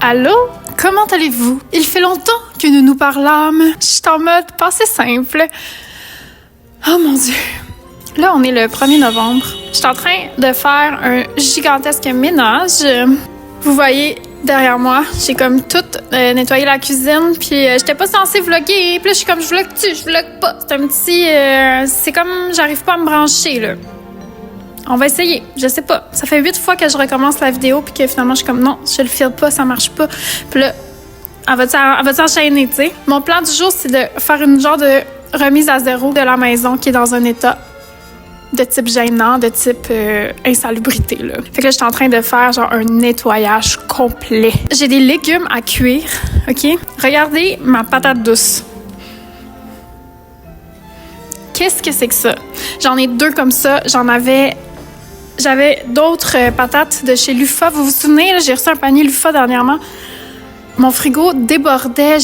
Allô? Comment allez-vous? Il fait longtemps que nous nous parlâmes. Je suis en mode passé simple. Oh mon Dieu. Là, on est le 1er novembre. Je suis en train de faire un gigantesque ménage. Vous voyez derrière moi, j'ai comme tout nettoyé la cuisine, puis j'étais pas censée vlogger. Puis là, je suis comme, je vlog-tu? Je vlog pas. C'est un petit... c'est comme, j'arrive pas à me brancher, là. On va essayer, je sais pas. Ça fait 8 fois que je recommence la vidéo puis que finalement je suis comme non, je le file pas, ça marche pas. Puis là, elle va s'enchaîner, tu sais. Mon plan du jour, c'est de faire une genre de remise à zéro de la maison qui est dans un état de type gênant, de type insalubrité, là. Fait que là, je suis en train de faire genre un nettoyage complet. J'ai des légumes à cuire, OK? Regardez ma patate douce. Qu'est-ce que c'est que ça? J'en ai 2 comme ça. J'avais d'autres patates de chez Lufa. Vous vous souvenez, là, j'ai reçu un panier Lufa dernièrement. Mon frigo débordait.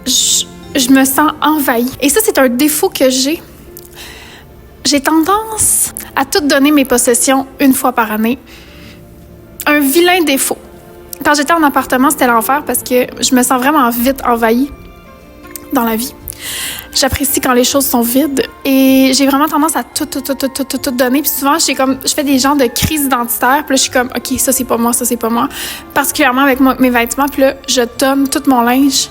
Je me sens envahie. Et ça, c'est un défaut que j'ai. J'ai tendance à tout donner mes possessions une fois par année. Un vilain défaut. Quand j'étais en appartement, c'était l'enfer parce que je me sens vraiment vite envahie dans la vie. J'apprécie quand les choses sont vides et j'ai vraiment tendance à tout donner. Puis souvent, je fais des genres de crise identitaire. Puis là, je suis comme, OK, ça, c'est pas moi, ça, c'est pas moi. Particulièrement avec mes vêtements. Puis là, je donne tout mon linge,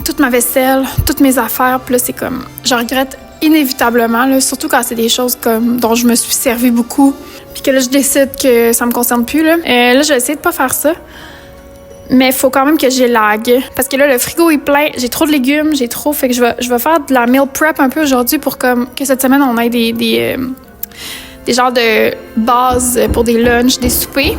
toute ma vaisselle, toutes mes affaires. Puis là, c'est comme, je regrette inévitablement, là, surtout quand c'est des choses comme dont je me suis servi beaucoup. Puis que là, je décide que ça me concerne plus. Là, je vais essayer de pas faire ça. Mais il faut quand même que j'élague. Parce que là, le frigo est plein. J'ai trop de légumes, Fait que je vais faire de la meal prep un peu aujourd'hui pour que cette semaine, on ait des genres de bases pour des lunchs, des soupers.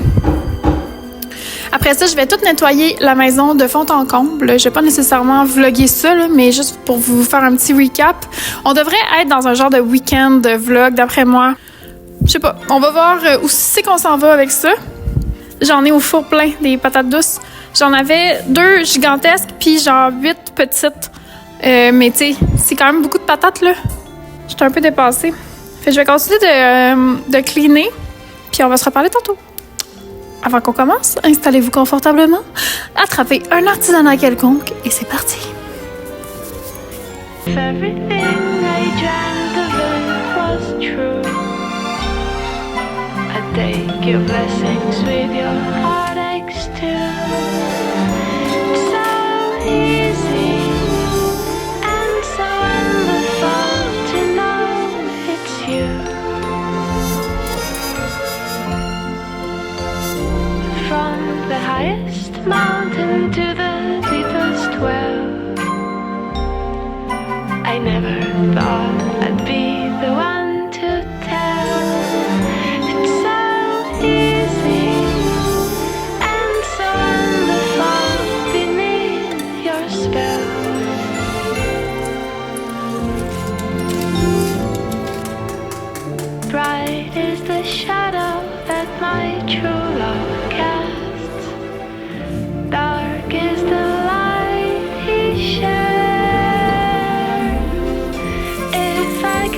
Après ça, je vais tout nettoyer la maison de fond en comble. Je vais pas nécessairement vlogger ça, là, mais juste pour vous faire un petit recap. On devrait être dans un genre de week-end de vlog, d'après moi. Je sais pas. On va voir où c'est qu'on s'en va avec ça. J'en ai au four plein des patates douces. J'en avais 2 gigantesques, puis genre 8 petites. Mais tu sais, c'est quand même beaucoup de patates, là. J'étais un peu dépassée. Fait que je vais continuer de cleaner, puis on va se reparler tantôt. Avant qu'on commence, installez-vous confortablement, attrapez un artisanat quelconque, et c'est parti! If everything I dreamt of it was true, I take your blessings with your heartaches too. It's so easy and so wonderful to know it's you. From the highest mountain to the deepest well, I never thought I'd be the one to tell. It's so easy and so wonderful beneath your spell. Bright is the shadow that my true love casts. Dark is the light he shares. If I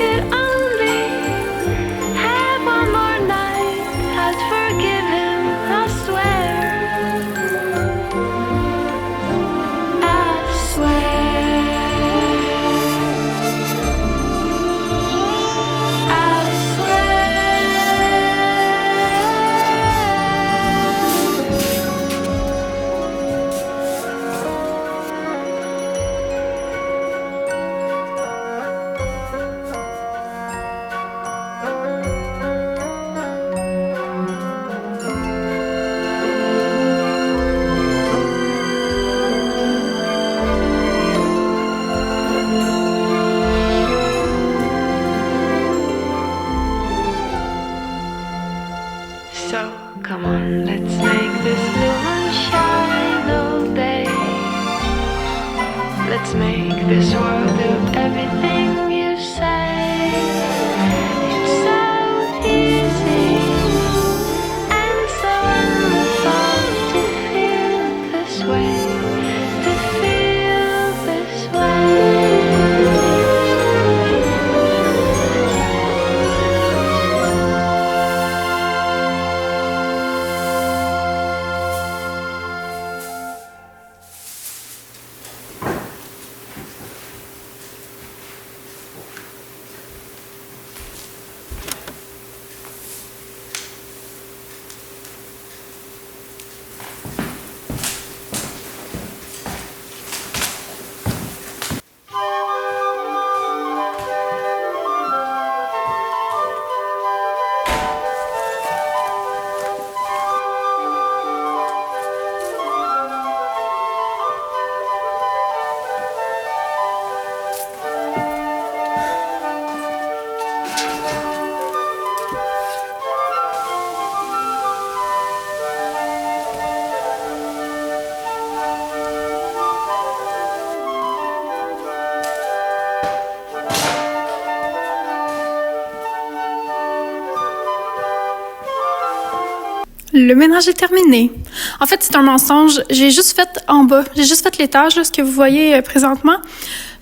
le ménage est terminé. En fait, c'est un mensonge. J'ai juste fait en bas. J'ai juste fait l'étage, là, ce que vous voyez présentement.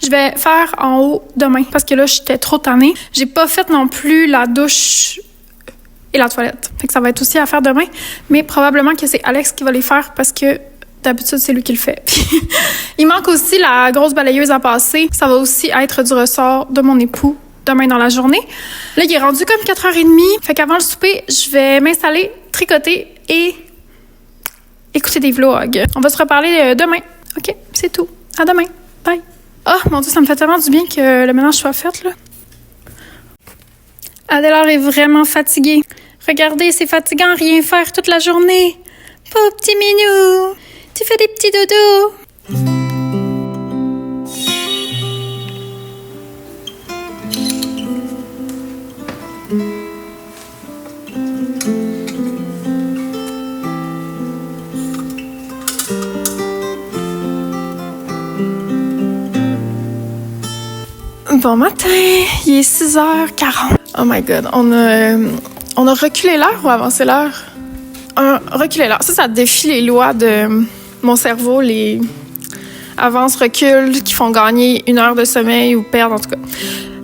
Je vais faire en haut demain parce que là, j'étais trop tannée. J'ai pas fait non plus la douche et la toilette. Fait que ça va être aussi à faire demain. Mais probablement que c'est Alex qui va les faire parce que d'habitude, c'est lui qui le fait. Il manque aussi la grosse balayeuse à passer. Ça va aussi être du ressort de mon époux demain dans la journée. Là, il est rendu comme 4h30. Fait qu'avant le souper, je vais m'installer, tricoter et écouter des vlogs. On va se reparler demain. OK, c'est tout. À demain. Bye. Oh, mon Dieu, ça me fait tellement du bien que le ménage soit fait, là. Adélard est vraiment fatigué. Regardez, c'est fatigant rien faire toute la journée. Pauvre petit minou, tu fais des petits dodos. Bon matin, il est 6h40. Oh my God, on a reculé l'heure ou avancé l'heure? Reculé l'heure. Ça défie les lois de mon cerveau, les avance-recul qui font gagner 1 heure de sommeil ou perdre en tout cas.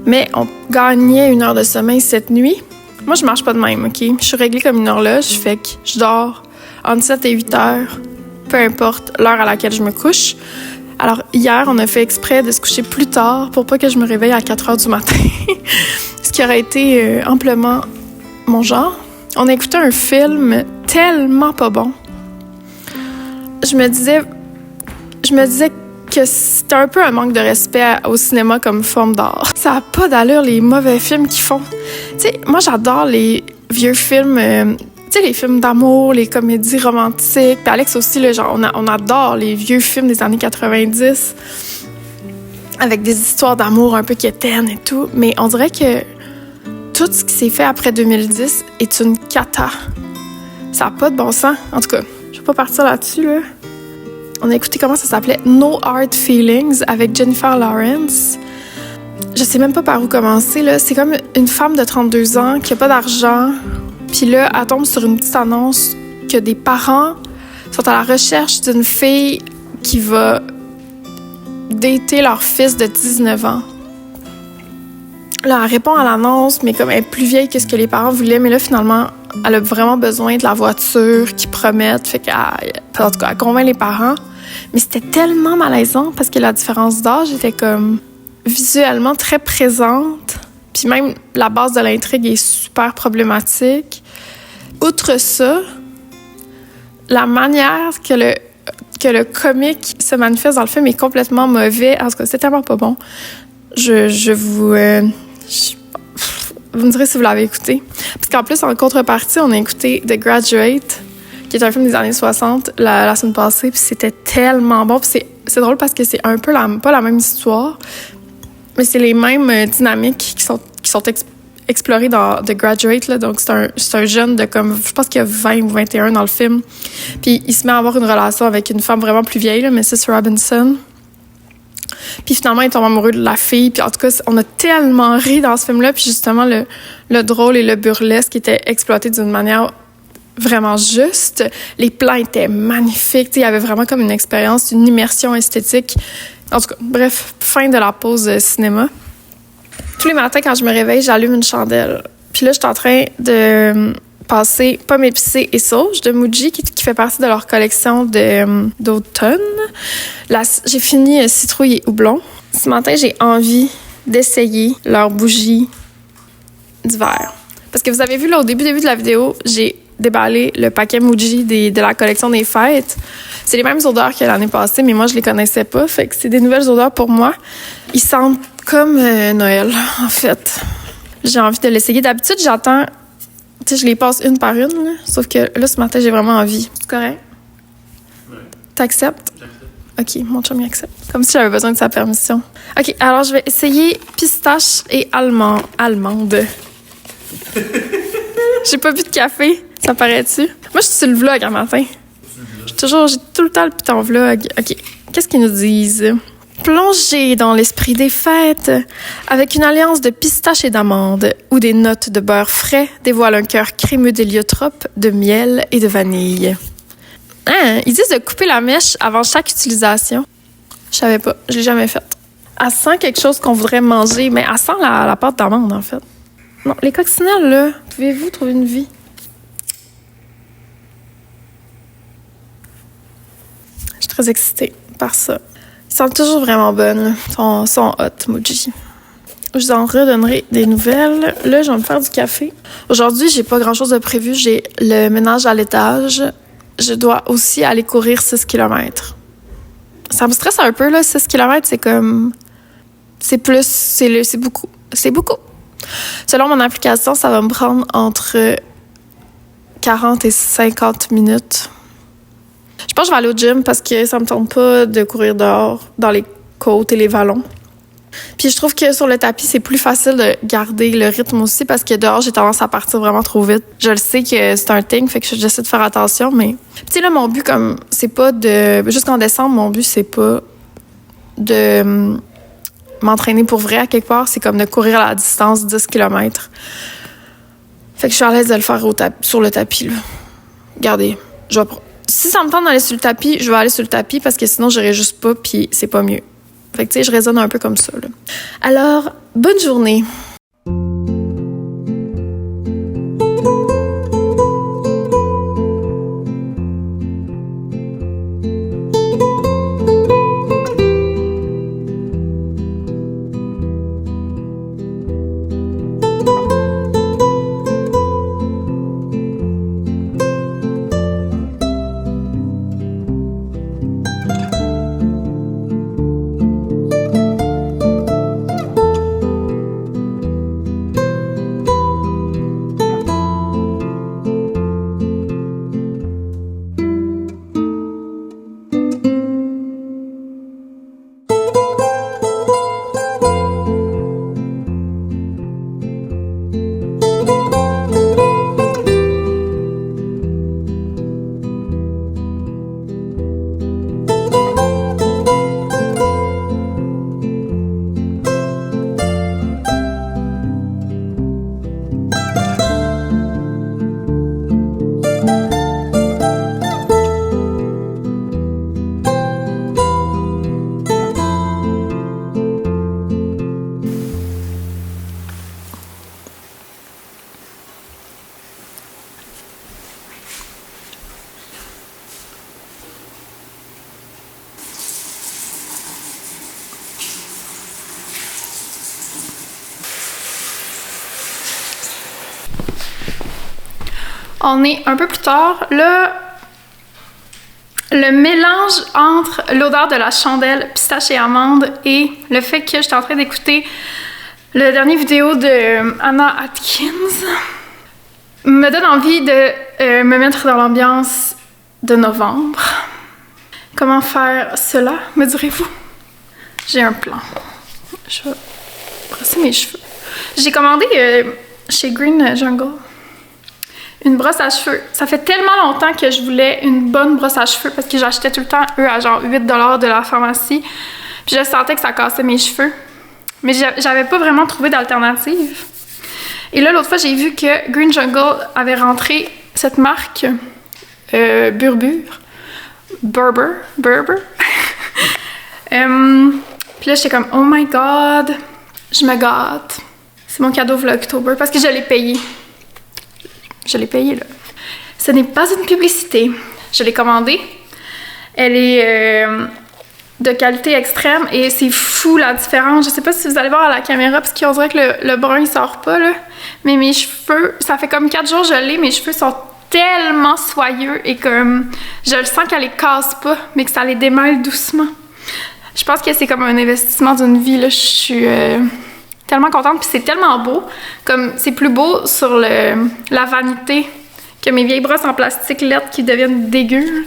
Mais on gagnait 1 heure de sommeil cette nuit. Moi, je marche pas de même, OK? Je suis réglée comme une horloge, fait que je dors entre 7 et 8 heures, peu importe l'heure à laquelle je me couche. Alors, hier, on a fait exprès de se coucher plus tard pour pas que je me réveille à 4 heures du matin. Ce qui aurait été amplement mon genre. On a écouté un film tellement pas bon. Je me disais que c'était un peu un manque de respect au cinéma comme forme d'art. Ça a pas d'allure, les mauvais films qu'ils font. Tu sais, moi, j'adore les vieux films... tu sais, les films d'amour, les comédies romantiques. Puis Alex aussi, là, genre, on adore les vieux films des années 90 avec des histoires d'amour un peu quétaines et tout. Mais on dirait que tout ce qui s'est fait après 2010 est une cata. Ça n'a pas de bon sens. En tout cas, je vais pas partir là-dessus, là. On a écouté comment ça s'appelait No Hard Feelings avec Jennifer Lawrence. Je sais même pas par où commencer, là. C'est comme une femme de 32 ans qui a pas d'argent. Puis là, elle tombe sur une petite annonce que des parents sont à la recherche d'une fille qui va dater leur fils de 19 ans. Là, elle répond à l'annonce, mais comme elle est plus vieille que ce que les parents voulaient. Mais là, finalement, elle a vraiment besoin de la voiture qu'ils promettent. Fait en tout cas, elle convainc les parents. Mais c'était tellement malaisant parce que la différence d'âge était comme visuellement très présente. Puis même, la base de l'intrigue est super problématique. Outre ça, la manière que le comique se manifeste dans le film est complètement mauvais. En tout cas, c'est tellement pas bon. Vous me direz si vous l'avez écouté. Parce qu'en plus, en contrepartie, on a écouté The Graduate, qui est un film des années 60, la semaine passée. Puis c'était tellement bon. Puis c'est drôle parce que c'est un peu pas la même histoire, mais c'est les mêmes dynamiques qui sont explorées dans The Graduate, là. Donc, c'est un jeune de comme, je pense qu'il y a 20 ou 21 dans le film. Puis il se met à avoir une relation avec une femme vraiment plus vieille, là, Mrs. Robinson. Puis finalement, il tombe amoureux de la fille. Puis en tout cas, on a tellement ri dans ce film-là. Puis justement, le drôle et le burlesque étaient exploités d'une manière vraiment juste. Les plans étaient magnifiques. Il y avait vraiment comme une expérience, une immersion esthétique. En tout cas, bref, fin de la pause cinéma. Tous les matins, quand je me réveille, j'allume une chandelle. Puis là, je suis en train de passer Pommes épicées et sauge de Muji, qui fait partie de leur collection d'automne. J'ai fini citrouille et houblon. Ce matin, j'ai envie d'essayer leur bougie d'hiver. Parce que vous avez vu, là, au début de la vidéo, j'ai déballé le paquet Muji de la collection des fêtes. C'est les mêmes odeurs que l'année passée, mais moi, je les connaissais pas. Fait que c'est des nouvelles odeurs pour moi. Ils sentent comme Noël, en fait. J'ai envie de l'essayer. D'habitude, j'attends... Tu sais, je les passe une par une, là. Sauf que là, ce matin, j'ai vraiment envie. C'est correct? Ouais. T'acceptes? J'accepte. OK, mon chum, il accepte. Comme si j'avais besoin de sa permission. OK, alors je vais essayer pistache et allemande. J'ai pas bu de café, ça paraît-tu? Moi, je suis sur le vlog un matin. J'ai tout le temps le piton vlog. OK, qu'est-ce qu'ils nous disent? Plongez dans l'esprit des fêtes avec une alliance de pistaches et d'amandes où des notes de beurre frais dévoilent un cœur crémeux d'héliotrope, de miel et de vanille. Hein, ils disent de couper la mèche avant chaque utilisation. Je savais pas, je l'ai jamais faite. Elle sent quelque chose qu'on voudrait manger, mais elle sent la pâte d'amande en fait. Non, les coccinelles là, pouvez-vous trouver une vie? Je suis très excitée par ça. Ils sont toujours vraiment bonnes. Ils sont hot, Muji. Je vous en redonnerai des nouvelles. Là, je vais me faire du café. Aujourd'hui, j'ai pas grand-chose de prévu. J'ai le ménage à l'étage. Je dois aussi aller courir 6 km. Ça me stresse un peu, là. 6 km, c'est comme... C'est plus... C'est beaucoup. C'est beaucoup. Selon mon application, ça va me prendre entre 40 et 50 minutes. Je pense que je vais aller au gym parce que ça me tente pas de courir dehors, dans les côtes et les vallons. Puis je trouve que sur le tapis, c'est plus facile de garder le rythme aussi parce que dehors, j'ai tendance à partir vraiment trop vite. Je le sais que c'est un thing, fait que j'essaie de faire attention, mais... Puis tu sais, là, mon but, comme, c'est pas de... Jusqu'en décembre, mon but, c'est pas de m'entraîner pour vrai à quelque part. C'est comme de courir à la distance 10 km. Fait que je suis à l'aise de le faire sur le tapis, là. Regardez, si ça me tente d'aller sur le tapis, je vais aller sur le tapis parce que sinon, j'irai juste pas, puis c'est pas mieux. Fait que, tu sais, je raisonne un peu comme ça, là. Alors, bonne journée! On est un peu plus tard. Là, le mélange entre l'odeur de la chandelle pistache et amande et le fait que j'étais en train d'écouter le dernier vidéo de Anna Atkins me donne envie de me mettre dans l'ambiance de novembre. Comment faire cela, me direz-vous? J'ai un plan. Je vais brosser mes cheveux. J'ai commandé chez Green Jungle une brosse à cheveux. Ça fait tellement longtemps que je voulais une bonne brosse à cheveux parce que j'achetais tout le temps, eux, à genre 8 $ de la pharmacie. Puis je sentais que ça cassait mes cheveux. Mais j'avais pas vraiment trouvé d'alternative. Et là, l'autre fois, j'ai vu que Green Jungle avait rentré cette marque Burber. Puis là, j'étais comme, oh my god, je me gâte. C'est mon cadeau Vlogtober parce que je l'ai payé. Je l'ai payé, là. Ce n'est pas une publicité. Je l'ai commandée. Elle est de qualité extrême et c'est fou la différence. Je sais pas si vous allez voir à la caméra parce qu'on dirait que le brun il sort pas, là. Mais mes cheveux, ça fait comme 4 jours que je l'ai, mes cheveux sont tellement soyeux et comme je le sens qu'elle les casse pas, mais que ça les démêle doucement. Je pense que c'est comme un investissement d'une vie, là. Je suis tellement contente, puis c'est tellement beau. Comme c'est plus beau sur la vanité que mes vieilles brosses en plastique lettres qui deviennent dégueu.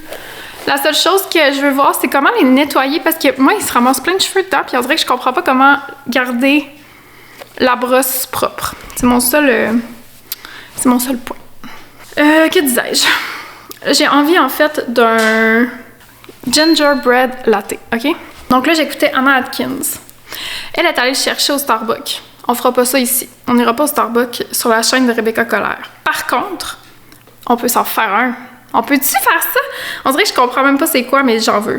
La seule chose que je veux voir, c'est comment les nettoyer parce que moi, il se ramasse plein de cheveux dedans, puis on dirait que je comprends pas comment garder la brosse propre. C'est mon seul point. Que disais-je? J'ai envie en fait d'un gingerbread latte, ok? Donc là, j'écoutais Anna Atkins. Elle est allée le chercher au Starbucks. On fera pas ça ici. On n'ira pas au Starbucks sur la chaîne de Rebecca Colère. Par contre, on peut s'en faire un. On peut-tu faire ça? On dirait que je comprends même pas c'est quoi, mais j'en veux.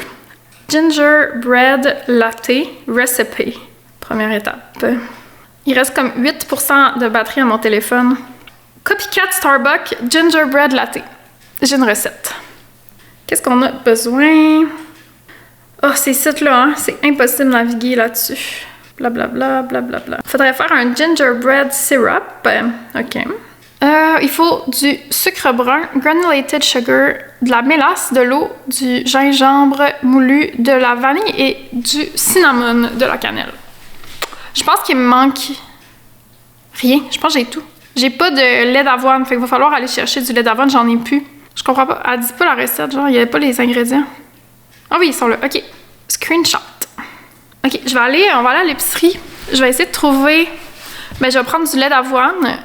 Gingerbread Latte Recipe. Première étape. Il reste comme 8% de batterie à mon téléphone. Copycat Starbucks Gingerbread Latte. J'ai une recette. Qu'est-ce qu'on a besoin? Oh, ces sites-là, hein? C'est impossible de naviguer là-dessus. Blablabla, blablabla. Faudrait faire un gingerbread syrup. OK. Il faut du sucre brun, granulated sugar, de la mélasse, de l'eau, du gingembre moulu, de la vanille et du cinnamon, de la cannelle. Je pense qu'il me manque rien. Je pense que j'ai tout. J'ai pas de lait d'avoine, fait qu'il va falloir aller chercher du lait d'avoine, j'en ai plus. Je comprends pas. Elle dit pas la recette, genre, il y avait pas les ingrédients. Ah oui, ils sont là. OK. Screenshot. OK, on va aller à l'épicerie. Je vais essayer de trouver... je vais prendre du lait d'avoine.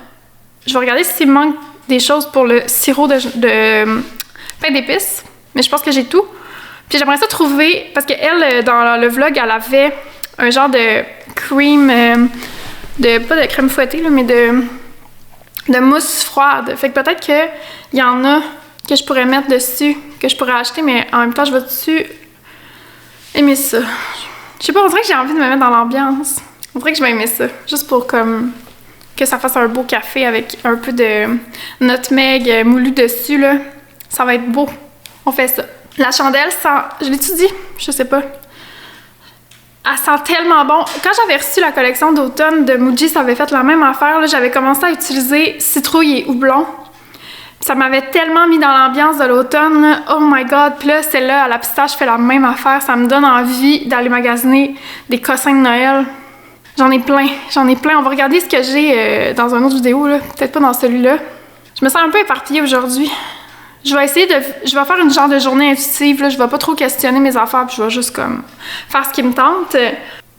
Je vais regarder s'il manque des choses pour le sirop de pain d'épices. Mais je pense que j'ai tout. Puis j'aimerais ça trouver... Parce qu'elle, dans le vlog, elle avait un genre de cream... pas de crème fouettée, là, mais de mousse froide. Fait que peut-être qu'il y en a que je pourrais mettre dessus, que je pourrais acheter, mais en même temps, je vais-tu aimer ça? Je sais pas, on dirait que j'ai envie de me mettre dans l'ambiance. On dirait que je vais aimer ça. Juste pour comme que ça fasse un beau café avec un peu de nutmeg moulu dessus, là. Ça va être beau. On fait ça. La chandelle sent... Je l'ai-tu dit? Je sais pas. Elle sent tellement bon. Quand j'avais reçu la collection d'automne de Muji, ça avait fait la même affaire. Là. J'avais commencé à utiliser citrouille et houblon. Ça m'avait tellement mis dans l'ambiance de l'automne. Oh my god! Puis là, celle-là, à la pistache, fait la même affaire. Ça me donne envie d'aller magasiner des cossins de Noël. J'en ai plein. On va regarder ce que j'ai dans une autre vidéo, là. Peut-être pas dans celui-là. Je me sens un peu éparpillée aujourd'hui. Je vais faire une genre de journée intuitive, là. Je vais pas trop questionner mes affaires, puis je vais juste comme faire ce qui me tente.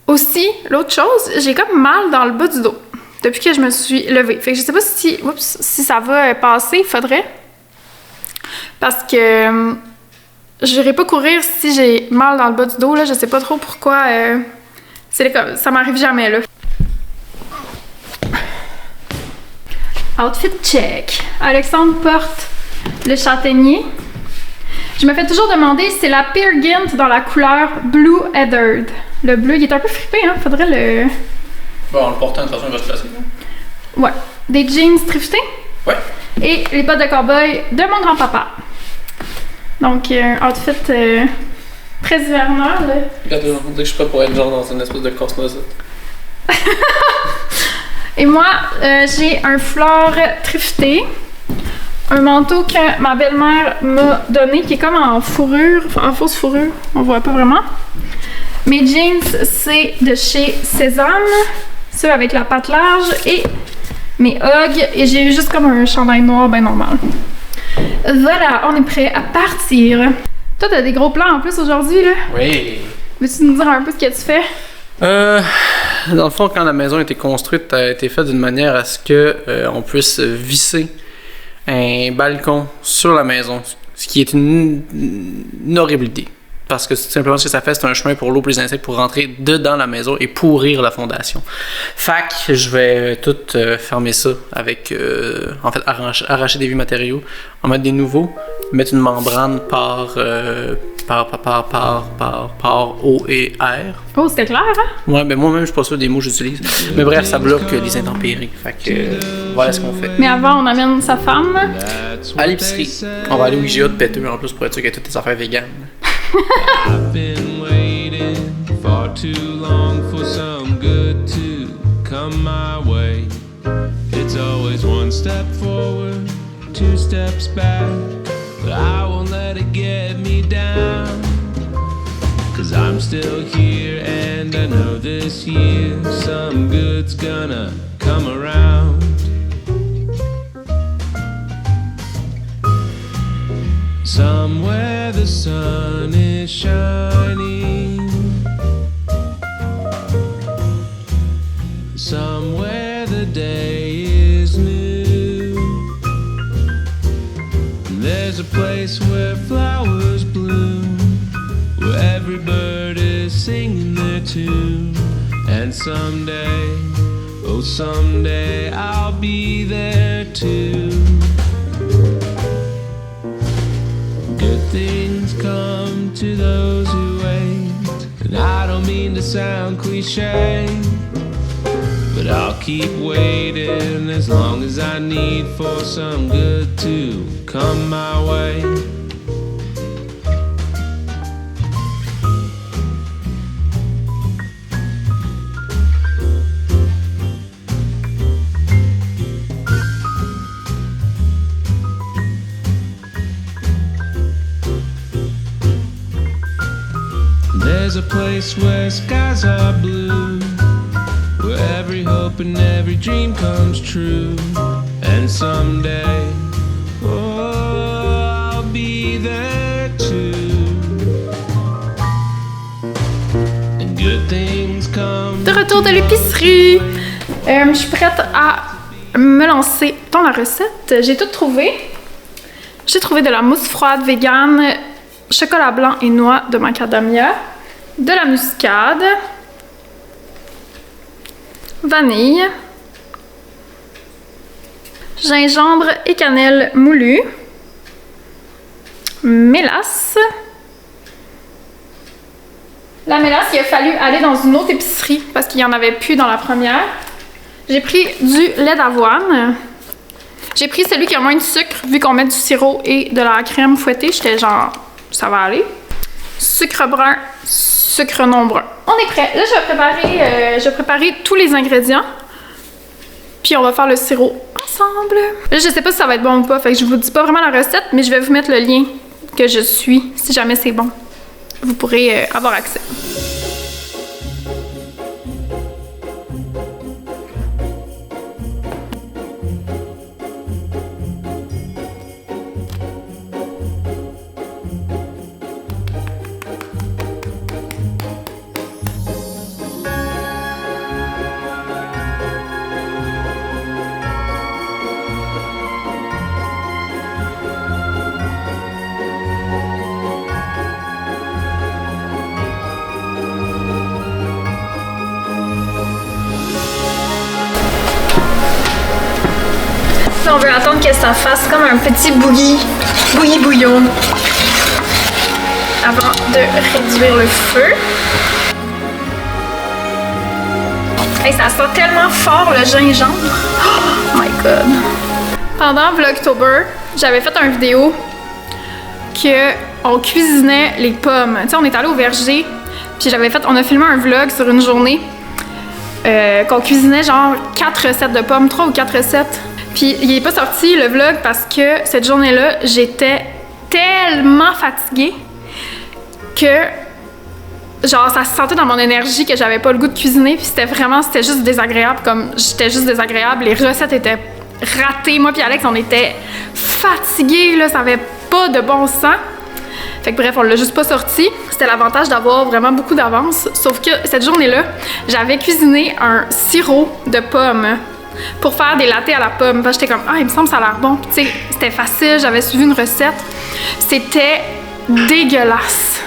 Aussi, l'autre chose, j'ai comme mal dans le bas du dos depuis que je me suis levée. Fait que je sais pas si ça va passer, il faudrait. Parce que j'irai pas courir si j'ai mal dans le bas du dos, là. Je sais pas trop pourquoi. Ça m'arrive jamais, là. Outfit check. Alexandre porte le châtaignier. Je me fais toujours demander si c'est la Peer Gynt dans la couleur Blue Heathered. Le bleu, il est un peu frippé, hein? Faudrait le... Bon, en le portant, de toute façon, il va se placer. Ouais. Des jeans thriftés. Ouais. Et les bottes de cow-boy de mon grand-papa. Donc, un outfit très hivernal. Regarde, on dirait que je suis prêt pour être genre dans une espèce de casse-noisette. Et moi, j'ai un foulard thrifté. Un manteau que ma belle-mère m'a donné, qui est comme en fourrure, en fausse fourrure. On voit pas vraiment. Mes jeans, c'est de chez Sésame. Ceux avec la patte large. Et mes Ugg. Et j'ai eu juste comme un chandail noir bien normal. Voilà, on est prêt à partir. Toi, t'as des gros plans en plus aujourd'hui, là? Oui. Veux-tu nous dire un peu ce que tu fais? Dans le fond, quand la maison a été construite, elle a été faite d'une manière à ce que on puisse visser un balcon sur la maison, ce qui est une horrible idée. Parce que simplement ce que ça fait, c'est un chemin pour l'eau, pour les insectes, pour rentrer dedans la maison et pourrir la fondation. Fac, je vais tout fermer ça avec, en fait, arracher des vieux matériaux, en mettre des nouveaux, mettre une membrane par eau et air. Oh, c'était clair, hein? Ouais, ben moi-même, je suis pas sûr des mots que j'utilise. Mais bref, ça bloque les intempéries. Fait que, voilà ce qu'on fait. Mais avant, on amène sa femme. À l'épicerie. On va aller au IGA de Péteux, en plus, pour être sûr qu'il y a toutes les affaires véganes. I've been waiting far too long for some good to come my way. It's always one step forward, two steps back, but I won't let it get me down. 'Cause I'm still here and I know this year some good's gonna come around. Somewhere the sun is shining, somewhere the day is new. There's a place where flowers bloom, where every bird is voices singing their tune. And someday, oh someday I'll be there too. Good things come to those who wait. And I don't mean to sound cliche, but I'll keep waiting as long as I need for some good to come my way. There's a place where skies are blue, where every hope and every dream comes true. And someday, oh, I'll be there too. And good things come. De retour de l'épicerie! Je suis prête à me lancer dans la recette. J'ai tout trouvé. J'ai trouvé de la mousse froide vegan, chocolat blanc et noix de macadamia, de la muscade, vanille, gingembre et cannelle moulue, mélasse. La mélasse, il a fallu aller dans une autre épicerie parce qu'il n'y en avait plus dans la première. J'ai pris du lait d'avoine. J'ai pris celui qui a moins de sucre, vu qu'on met du sirop et de la crème fouettée. J'étais genre, ça va aller. Sucre brun, sucre non brun. On est prêt. Là, je vais préparer tous les ingrédients. Puis on va faire le sirop ensemble. Là, je sais pas si ça va être bon ou pas, fait que je vous dis pas vraiment la recette, mais je vais vous mettre le lien que je suis, si jamais c'est bon. Vous pourrez avoir accès. On veut attendre que ça fasse comme un petit bouilli-bouillon avant de réduire le feu. Hey, ça sent tellement fort le gingembre. Oh my god. Pendant Vlogtober, j'avais fait une vidéo que on cuisinait les pommes. Tu sais, on est allé au verger, puis on a filmé un vlog sur une journée qu'on cuisinait genre 4 recettes de pommes, 3 ou 4 recettes. Puis il n'est pas sorti le vlog parce que cette journée-là, j'étais tellement fatiguée que genre ça se sentait dans mon énergie que j'avais pas le goût de cuisiner. Puis c'était juste désagréable, comme j'étais juste désagréable. Les recettes étaient ratées. Moi puis Alex, on était fatigués, là, ça avait pas de bon sens. Fait que bref, on l'a juste pas sorti. C'était l'avantage d'avoir vraiment beaucoup d'avance. Sauf que cette journée-là, j'avais cuisiné un sirop de pommes pour faire des lattés à la pomme. J'étais comme, ah, il me semble que ça a l'air bon. Puis tu sais, c'était facile, j'avais suivi une recette. C'était dégueulasse.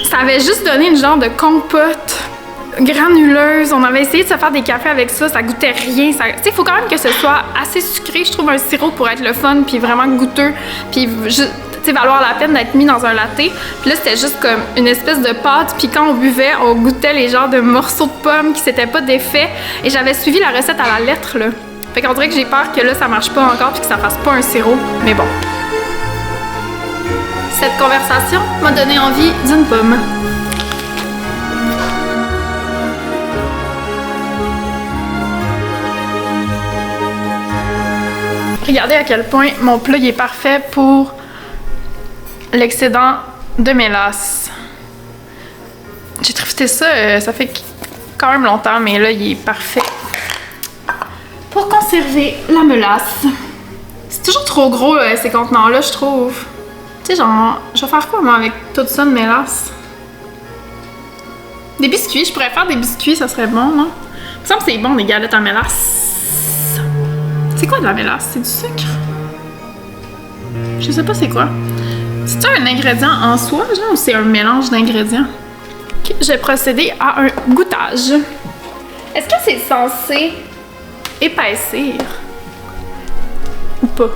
Ça avait juste donné une genre de compote granuleuse. On avait essayé de se faire des cafés avec ça, ça goûtait rien. Tu sais, il faut quand même que ce soit assez sucré, je trouve, un sirop pour être le fun, puis vraiment goûteux, puis juste, tu sais, valoir la peine d'être mis dans un latte. Puis là, c'était juste comme une espèce de pâte, puis quand on buvait, on goûtait les genres de morceaux de pommes qui s'étaient pas défaits. Et j'avais suivi la recette à la lettre, là. Fait qu'on dirait que j'ai peur que là, ça marche pas encore, puis que ça fasse pas un sirop. Mais bon. Cette conversation m'a donné envie d'une pomme. Regardez à quel point mon plat il est parfait pour l'excédent de mélasse. J'ai trifté ça, ça fait quand même longtemps, mais là, il est parfait pour conserver la mélasse. C'est toujours trop gros, ces contenants-là, je trouve. Tu sais, genre, je vais faire quoi, moi, avec tout ça de mélasse? Des biscuits, je pourrais faire des biscuits, ça serait bon, non? Il me semble que c'est bon, des galettes en mélasse. C'est quoi de la mélasse? C'est du sucre? Je sais pas c'est quoi. C'est un ingrédient en soi, genre, ou c'est un mélange d'ingrédients? Ok. je vais procéder à un goûtage. Est-ce que c'est censé épaissir ou pas?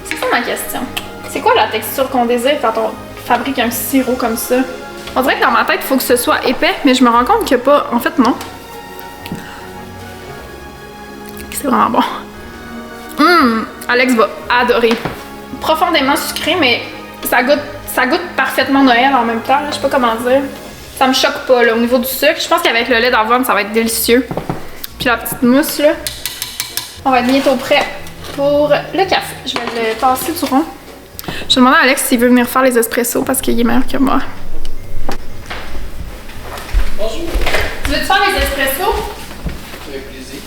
C'est ça ma question. C'est quoi la texture qu'on désire quand on fabrique un sirop comme ça? On dirait que dans ma tête, il faut que ce soit épais, mais je me rends compte que pas. En fait, non. C'est vraiment bon. Alex va adorer. Profondément sucré, mais ça goûte parfaitement Noël en même temps. Je sais pas comment dire. Ça me choque pas là, au niveau du sucre. Je pense qu'avec le lait d'avoine, ça va être délicieux. Puis la petite mousse là, on va être bientôt prêt pour le café. Je vais le passer du rond. Je vais demander à Alex s'il veut venir faire les espressos parce qu'il est meilleur que moi. Bonjour. Tu veux-tu faire les espressos? Avec plaisir.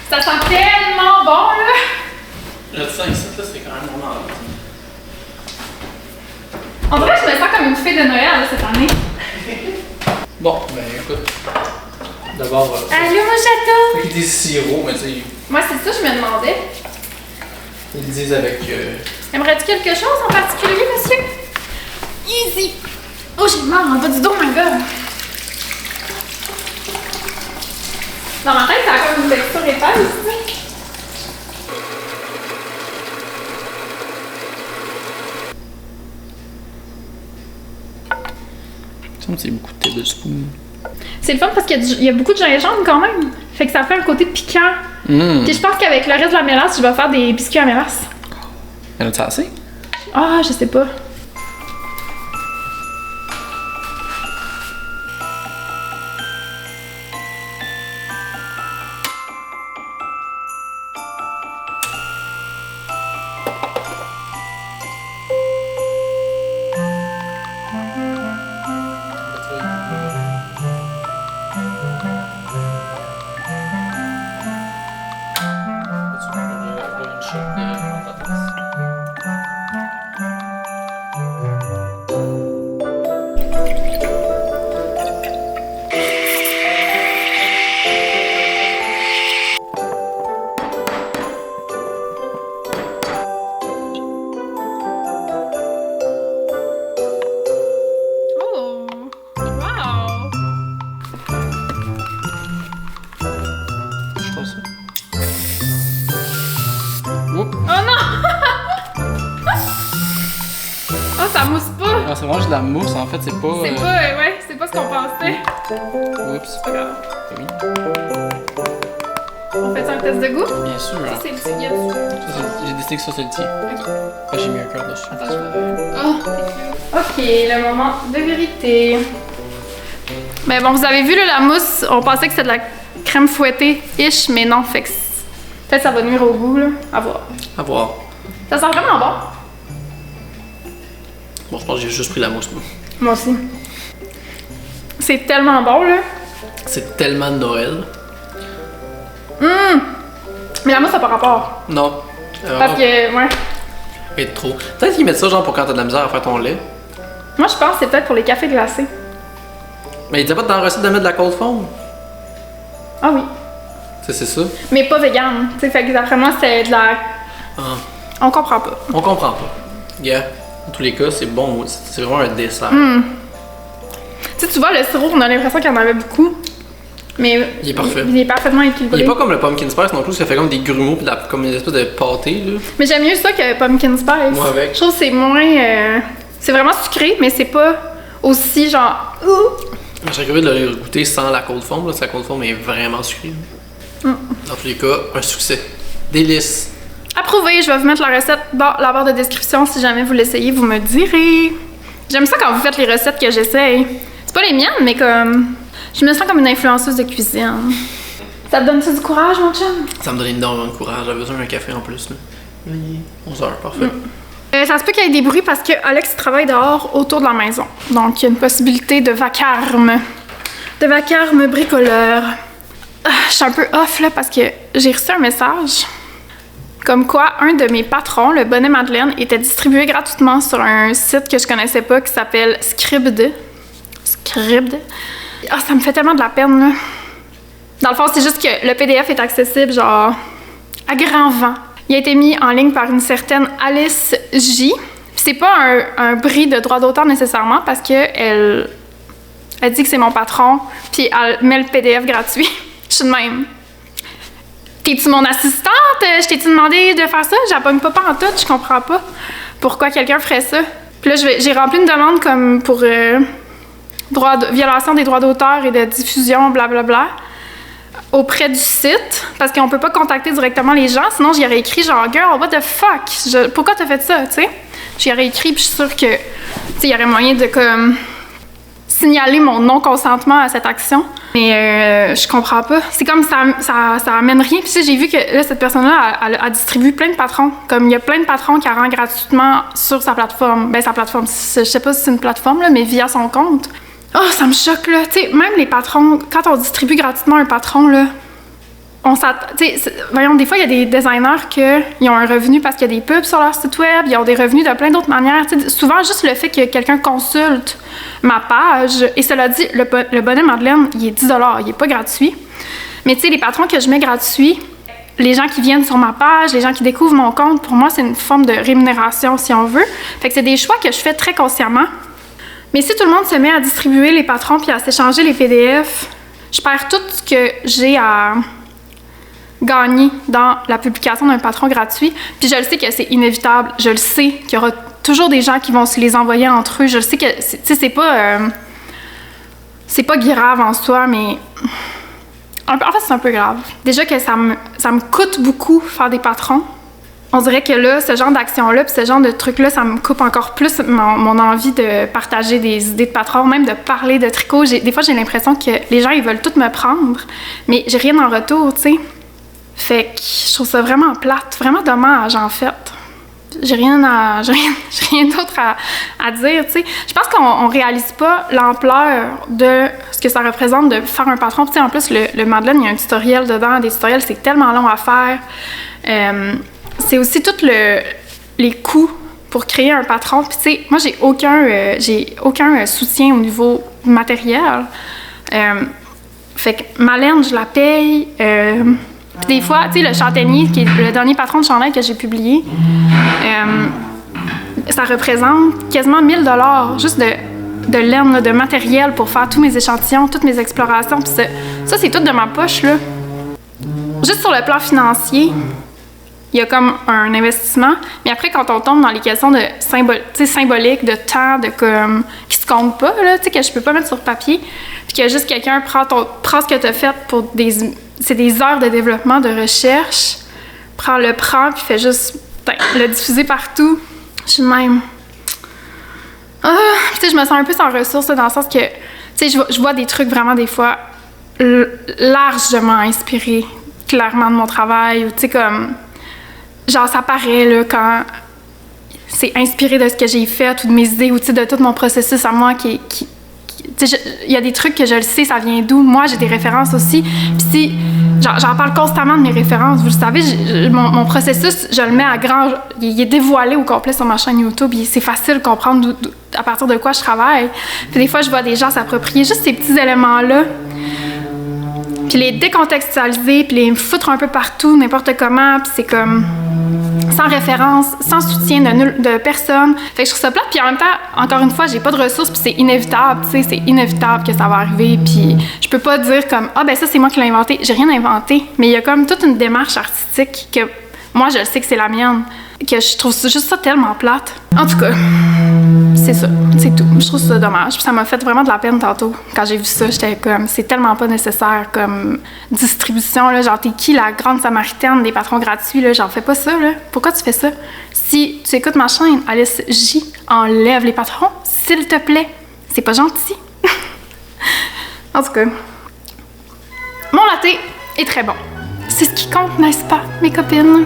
Ça sent tellement bon là! Le sang ici, là, c'est quand même vraiment. On dirait que je me sens comme une fée de Noël là, cette année. Bon, ben écoute. D'abord, Allô mon château! ils disent sirop, mais tu sais, Moi c'est ça je me demandais. ils le disent avec. Aimerais-tu quelque chose en particulier, monsieur? Easy! Oh, j'ai mal en bas du dos, my god! Dans ma tête, ça a comme une texture épaisse, tu sais. C'est beaucoup de tablespoons. C'est le fun parce qu'il y a beaucoup de gingembre quand même. Fait que ça fait un côté piquant. Puis je pense qu'avec le reste de la mélasse, je vais faire des biscuits à mélasse. Y'en a-tu assez? Ah, je sais pas. Oh! Wow! Je pense ça. Oups. Oh non! Oh, ça mousse pas! Ah, c'est vraiment juste de la mousse en fait, c'est pas. C'est pas, ouais, c'est pas ce qu'on pensait. Oups. C'est pas grave. Oui, On fait un test de goût? bien sûr. Ça, Hein. c'est le petit. J'ai décidé que ça c'est le tien. Ok. Ah, j'ai mis un cœur dessus. Attends, je vais. Oh, ok, le moment de vérité. Mais bon, vous avez vu là, la mousse, on pensait que c'était de la crème fouettée-ish, mais non, fait que peut-être ça va nuire au goût, là. À voir. À voir. Ça sent vraiment bon. Bon, je pense que j'ai juste pris la mousse. Moi. Moi aussi. C'est tellement bon, là. C'est tellement de Noël. Mais la mousse, ça n'a pas rapport. Non. Parce que, ouais. Et trop. Peut-être qu'ils mettent ça genre pour quand t'as de la misère à faire ton lait. Moi, je pense que c'est peut-être pour les cafés glacés. Mais ils disaient pas dans la recette de mettre de la cold foam. Ah oui. C'est ça. Mais pas vegan. Tu sais, fait que d'après moi, c'est de la. Ah. On comprend pas. On comprend pas. Yeah. Dans tous les cas, c'est bon. C'est vraiment un dessert. Tu sais, tu vois, le sirop, on a l'impression qu'il y en avait beaucoup. Mais. Il est parfait. Il est parfaitement équilibré. Il est pas comme le pumpkin spice non plus, ça fait comme des grumeaux pis comme une espèce de pâté là. Mais j'aime mieux ça que pumpkin spice. Moi avec. Je trouve que c'est moins. C'est vraiment sucré, mais c'est pas aussi genre. Je serais curieux de le goûter sans la cold foam, là, parce que la cold foam est vraiment sucrée. Dans tous les cas, un succès. Délice. Approuvé, je vais vous mettre la recette dans la barre de description. Si jamais vous l'essayez, vous me direz. J'aime ça quand vous faites les recettes que j'essaye. C'est pas les miennes, mais comme. Je me sens comme une influenceuse de cuisine. Ça te donne-tu du courage, mon chum? Ça me donne énormément de courage, j'avais besoin d'un café en plus. Là. 11h, parfait. Ça se peut qu'il y ait des bruits parce que Alex travaille dehors autour de la maison. Donc, il y a une possibilité de vacarme. De vacarme bricoleur. Je suis un peu off là parce que j'ai reçu un message. Comme quoi, un de mes patrons, le Bonnet Madeleine, était distribué gratuitement sur un site que je connaissais pas qui s'appelle Scribd. Scribd. Ah, ça me fait tellement de la peine, là. Dans le fond, c'est juste que le PDF est accessible, genre, à grand vent. Il a été mis en ligne par une certaine Alice J. C'est pas un bris de droit d'auteur nécessairement parce que elle Elle dit que c'est mon patron, puis elle met le PDF gratuit. Je suis de même. T'es-tu mon assistante? Je t'ai-tu demandé de faire ça? J'abonne pas en tout, je comprends pas pourquoi quelqu'un ferait ça. Puis là, j'ai rempli une demande comme pour violation des droits d'auteur et de diffusion, blablabla, auprès du site, parce qu'on peut pas contacter directement les gens, sinon j'y aurais écrit genre « Girl, what the fuck? Pourquoi t'as fait ça? » Tu sais? J'y aurais écrit, puis je suis sûre que, tu sais, il y aurait moyen de comme signaler mon non-consentement à cette action. Mais je comprends pas. C'est comme ça amène rien. Puis tu sais, j'ai vu que là, cette personne-là a distribué plein de patrons. Comme il y a plein de patrons qui rend gratuitement sur sa plateforme. Ben sa plateforme, je sais pas si c'est une plateforme, là, mais via son compte. Oh, ça me choque, là. Tu sais, même les patrons, quand on distribue gratuitement un patron, là, voyons, des fois, il y a des designers qui ont un revenu parce qu'il y a des pubs sur leur site web, ils ont des revenus de plein d'autres manières. T'sais, souvent, juste le fait que quelqu'un consulte ma page, et cela dit, le bonnet Madeleine, il est 10 $, il est pas gratuit. Mais tu sais, les patrons que je mets gratuits, les gens qui viennent sur ma page, les gens qui découvrent mon compte, pour moi, c'est une forme de rémunération, si on veut. Fait que c'est des choix que je fais très consciemment. Mais si tout le monde se met à distribuer les patrons puis à s'échanger les PDF, je perds tout ce que j'ai à gagner dans la publication d'un patron gratuit. Puis je le sais que c'est inévitable. Je le sais qu'il y aura toujours des gens qui vont se les envoyer entre eux. Je le sais que c'est pas grave en soi, mais en fait, c'est un peu grave. Déjà que ça me coûte beaucoup faire des patrons. On dirait que là, ce genre d'action-là, puis ce genre de truc-là, ça me coupe encore plus mon envie de partager des idées de patron, même de parler de tricot. Des fois, j'ai l'impression que les gens, ils veulent tout me prendre, mais j'ai rien en retour, tu sais. Fait que je trouve ça vraiment plate, vraiment dommage, en fait. J'ai rien d'autre à dire, tu sais. Je pense qu'on réalise pas l'ampleur de ce que ça représente de faire un patron. Tu sais, en plus, le Madeleine, il y a un tutoriel dedans. Des tutoriels, c'est tellement long à faire. C'est aussi tous les coûts pour créer un patron. Puis tu sais, moi, j'ai aucun soutien au niveau matériel. Fait que ma laine, je la paye. Puis des fois, tu sais, le châtaignier, qui est le dernier patron de chandail que j'ai publié, ça représente quasiment 1 000 $ juste de laine, là, de matériel pour faire tous mes échantillons, toutes mes explorations. Puis ça, c'est tout de ma poche, là. Juste sur le plan financier, il y a comme un investissement, mais après, quand on tombe dans les questions de symboliques, de temps, de comme qui se comptent pas, là, tu sais, que je peux pas mettre sur papier, puis que juste quelqu'un prend ce que tu as fait pour c'est des heures de développement, de recherche, prend, puis fait juste le diffuser partout. Je suis de même. Tu sais, je me sens un peu sans ressources, là, dans le sens que, tu sais, je vois des trucs vraiment, des fois, largement inspirés, clairement, de mon travail, ou tu sais, comme... Genre, ça paraît, là, quand c'est inspiré de ce que j'ai fait ou de mes idées ou, tu sais, de tout mon processus à moi qui tu sais, il y a des trucs que je le sais, ça vient d'où. Moi, j'ai des références aussi. Puis si... J'en parle constamment de mes références. Vous le savez, mon processus, je le mets à grand... Il est dévoilé au complet sur ma chaîne YouTube. C'est facile de comprendre à partir de quoi je travaille. Puis des fois, je vois des gens s'approprier juste ces petits éléments-là, puis les décontextualiser, puis les foutre un peu partout, n'importe comment, puis c'est comme sans référence, sans soutien de personne. Fait que je trouve ça plate, puis en même temps, encore une fois, j'ai pas de ressources, puis c'est inévitable, tu sais, c'est inévitable que ça va arriver, puis je peux pas dire comme « Ah, ben ça, c'est moi qui l'ai inventé ». J'ai rien inventé, mais il y a comme toute une démarche artistique que moi, je sais que c'est la mienne, que je trouve juste ça tellement plate. En tout cas, c'est ça, c'est tout. Je trouve ça dommage. Puis ça m'a fait vraiment de la peine tantôt. Quand j'ai vu ça, j'étais comme, c'est tellement pas nécessaire comme distribution, là. Genre, t'es qui la grande samaritaine des patrons gratuits, là? J'en fais pas ça, là. Pourquoi tu fais ça? Si tu écoutes ma chaîne, Alice J, enlève les patrons, s'il te plaît. C'est pas gentil. En tout cas, mon latte est très bon. C'est ce qui compte, n'est-ce pas, mes copines?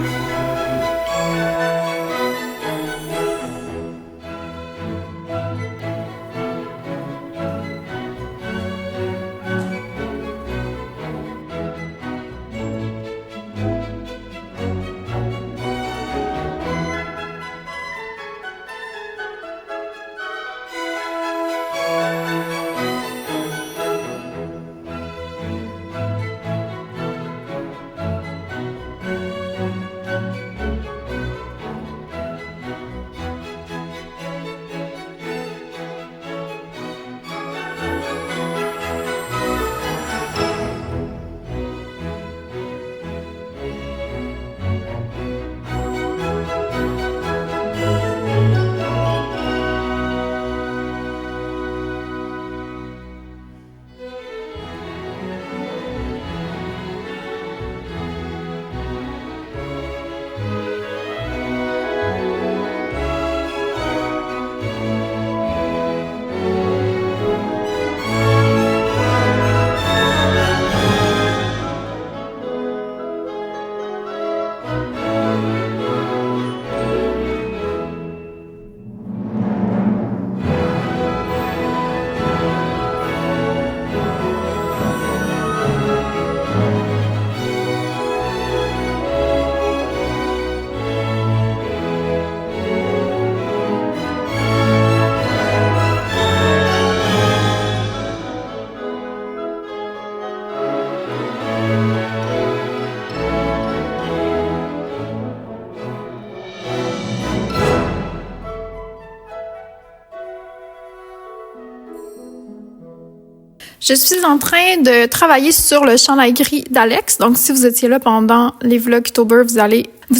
Je suis en train de travailler sur le chandail gris d'Alex. Donc, si vous étiez là pendant les Vlogtober, vous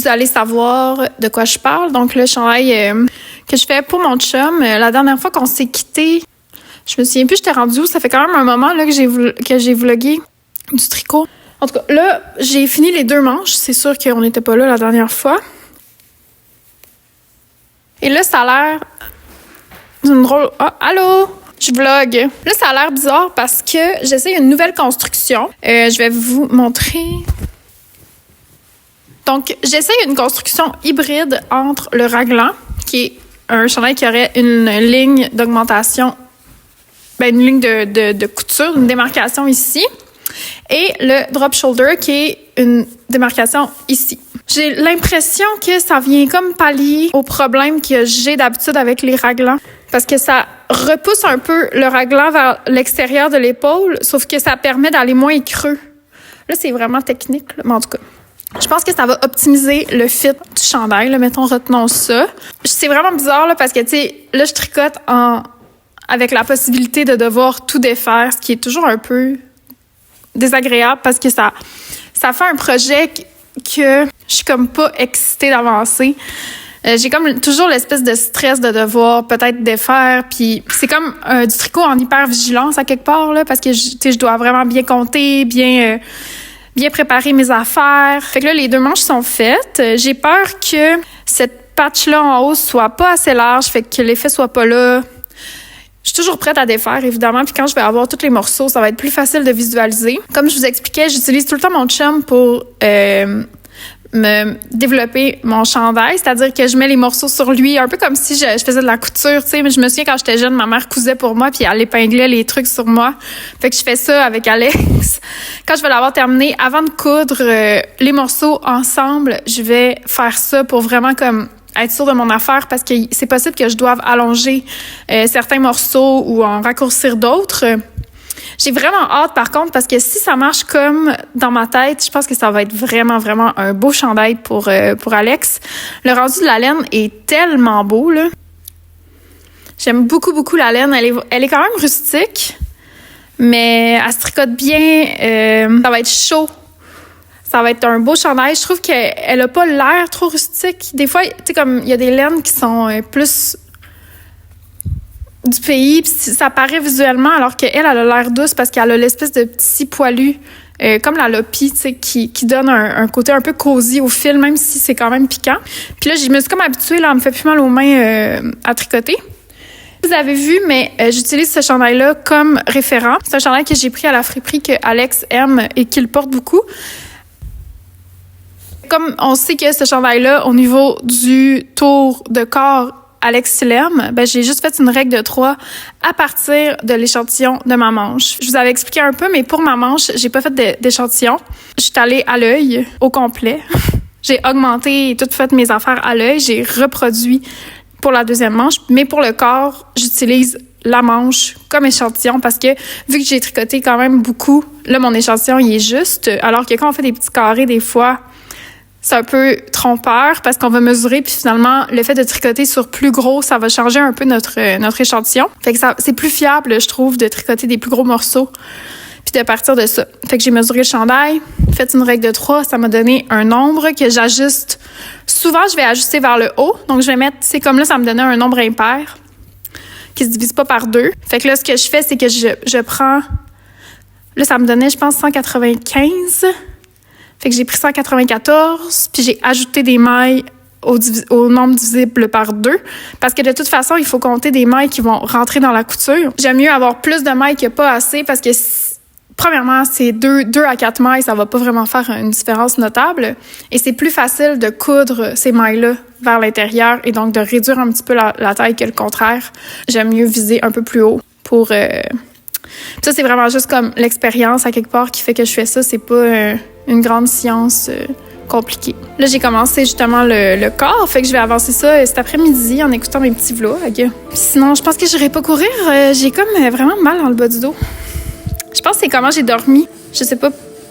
allez savoir de quoi je parle. Donc, le chandail que je fais pour mon chum. La dernière fois qu'on s'est quitté, je me souviens plus, j'étais rendue où. Ça fait quand même un moment là, que j'ai vlogué du tricot. En tout cas, là, j'ai fini les 2 manches. C'est sûr qu'on n'était pas là la dernière fois. Et là, ça a l'air d'une drôle... Ah, allô? Je vlog. Là, ça a l'air bizarre parce que j'essaie une nouvelle construction. Je vais vous montrer. Donc, j'essaie une construction hybride entre le raglan, qui est un chandail qui aurait une ligne d'augmentation, une ligne de couture, une démarcation ici, et le drop shoulder, qui est une démarcation ici. J'ai l'impression que ça vient comme pallier au problème que j'ai d'habitude avec les raglans, parce que ça repousse un peu le raglan vers l'extérieur de l'épaule, sauf que ça permet d'aller moins creux. Là, c'est vraiment technique, là, mais en tout cas, je pense que ça va optimiser le fit du chandail. Là, mettons, retenons ça. C'est vraiment bizarre là, parce que, tu sais, là, je tricote avec la possibilité de devoir tout défaire, ce qui est toujours un peu désagréable parce que ça fait un projet que je suis comme pas excitée d'avancer. J'ai comme toujours l'espèce de stress de devoir peut-être défaire, puis c'est comme du tricot en hyper-vigilance à quelque part, là, parce que je dois vraiment bien compter, bien préparer mes affaires. Fait que là, les 2 manches sont faites. J'ai peur que cette patch-là en haut soit pas assez large, fait que l'effet soit pas là. Je suis toujours prête à défaire, évidemment, puis quand je vais avoir tous les morceaux, ça va être plus facile de visualiser. Comme je vous expliquais, j'utilise tout le temps mon chum pour me développer mon chandail, c'est-à-dire que je mets les morceaux sur lui, un peu comme si je faisais de la couture, tu sais, mais je me souviens quand j'étais jeune, ma mère cousait pour moi puis elle épinglait les trucs sur moi. Fait que je fais ça avec Alex. Quand je vais l'avoir terminé, avant de coudre les morceaux ensemble, je vais faire ça pour vraiment comme être sûre de mon affaire parce que c'est possible que je doive allonger certains morceaux ou en raccourcir d'autres. J'ai vraiment hâte, par contre, parce que si ça marche comme dans ma tête, je pense que ça va être vraiment, vraiment un beau chandail pour Alex. Le rendu de la laine est tellement beau, là. J'aime beaucoup, beaucoup la laine. Elle est quand même rustique, mais elle se tricote bien. Ça va être chaud. Ça va être un beau chandail. Je trouve qu'elle a pas l'air trop rustique. Des fois, tu sais, comme il y a des laines qui sont plus du pays, puis ça paraît visuellement, alors qu'elle, elle a l'air douce parce qu'elle a l'espèce de petit poilu, comme la Lopi, tu sais, qui donne un côté un peu cosy au fil, même si c'est quand même piquant. Puis là, je me suis comme habituée, là, elle me fait plus mal aux mains à tricoter. Vous avez vu, mais j'utilise ce chandail-là comme référent. C'est un chandail que j'ai pris à la friperie que Alex aime et qu'il porte beaucoup. Comme on sait que ce chandail-là, au niveau du tour de corps, Alex l'aime, j'ai juste fait une règle de 3 à partir de l'échantillon de ma manche. Je vous avais expliqué un peu, mais pour ma manche, j'ai pas fait d'échantillon. Je suis allée à l'œil au complet. J'ai augmenté et tout fait mes affaires à l'œil. J'ai reproduit pour la 2e manche, mais pour le corps, j'utilise la manche comme échantillon parce que vu que j'ai tricoté quand même beaucoup, là, mon échantillon, il est juste. Alors que quand on fait des petits carrés, des fois, c'est un peu trompeur parce qu'on va mesurer puis finalement, le fait de tricoter sur plus gros, ça va changer un peu notre échantillon. Fait que c'est plus fiable, je trouve, de tricoter des plus gros morceaux puis de partir de ça. Fait que j'ai mesuré le chandail, fait une règle de 3, ça m'a donné un nombre que j'ajuste. Souvent, je vais ajuster vers le haut. Donc, je vais mettre, c'est comme là, ça me donnait un nombre impair qui se divise pas par 2. Fait que là, ce que je fais, c'est que je prends... Là, ça me donnait, je pense, 195. Fait que j'ai pris 194, puis j'ai ajouté des mailles au nombre divisible par 2. Parce que de toute façon, il faut compter des mailles qui vont rentrer dans la couture. J'aime mieux avoir plus de mailles que pas assez parce que, premièrement, c'est 2 à 4 mailles, ça va pas vraiment faire une différence notable. Et c'est plus facile de coudre ces mailles-là vers l'intérieur et donc de réduire un petit peu la taille que le contraire. J'aime mieux viser un peu plus haut pour... Ça, c'est vraiment juste comme l'expérience à quelque part qui fait que je fais ça. C'est pas une grande science compliquée. Là, j'ai commencé justement le corps. Fait que je vais avancer ça cet après-midi en écoutant mes petits vlogs. Sinon, je pense que j'irai pas courir. J'ai comme vraiment mal dans le bas du dos. Je pense que c'est comment j'ai dormi. Je sais pas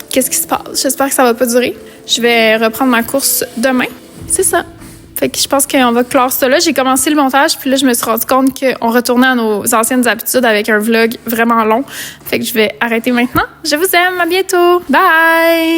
qu'est-ce qui se passe. J'espère que ça va pas durer. Je vais reprendre ma course demain. C'est ça. Fait que je pense qu'on va clore ça là. J'ai commencé le montage, puis là, je me suis rendu compte qu'on retournait à nos anciennes habitudes avec un vlog vraiment long. Fait que je vais arrêter maintenant. Je vous aime, à bientôt. Bye!